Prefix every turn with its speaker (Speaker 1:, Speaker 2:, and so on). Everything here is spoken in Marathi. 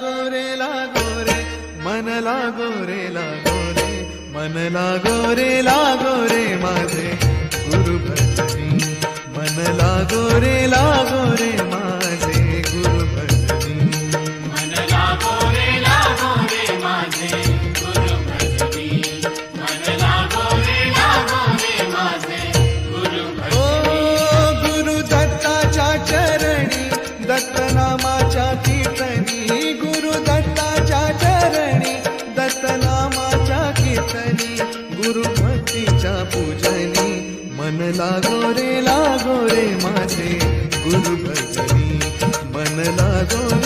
Speaker 1: लागो रे मन लागो रे मन लागो रे माझे गुरु भजनी मन लागो रे माझे गुरु भजनी
Speaker 2: मन लागो रे माझे गुरु भजनी मन लागो रे माझे गुरु
Speaker 1: ओ
Speaker 2: भजनी
Speaker 1: गुरु दत्ताच्या चरणी दत्तनामाच्या कीर्तनी गुरु दत्ताच्या चरणी दत्तनामाच्या कीर्तनी गुरु भक्तीच्या पूजनी मन लागो रे माझे गुरु भजनी मन लागो